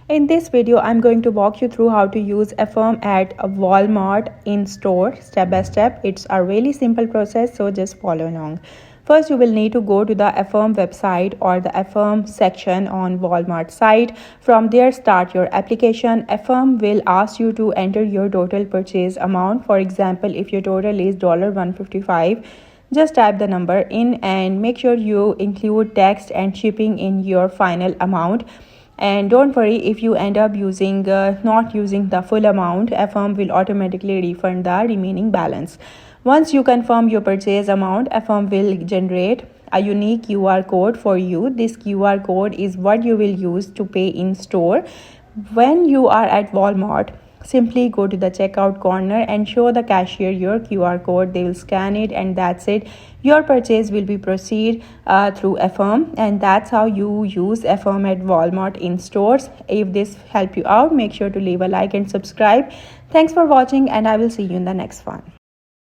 In this video, I'm going to walk you through how to use Affirm at a Walmart in store step by step. It's a really simple process, so just follow along. First, you will need to go to the Affirm website or the Affirm section on Walmart site. From there, start your application. Affirm will ask you to enter your total purchase amount. For example, if your total is $155, just type the number in and make sure you include tax and shipping in your final amount. And don't worry if you end up not using the full amount. Affirm will automatically refund the remaining balance. Once you confirm your purchase amount, Affirm will generate a unique QR code for you. This QR code is what you will use to pay in store. When you are at Walmart, simply go to the checkout corner and show the cashier your QR code. They will scan it and that's it. Your purchase will be proceed through Affirm, and that's how you use Affirm at Walmart in stores. If this helped you out, make sure to leave a like and subscribe. Thanks for watching, and I will see you in the next one.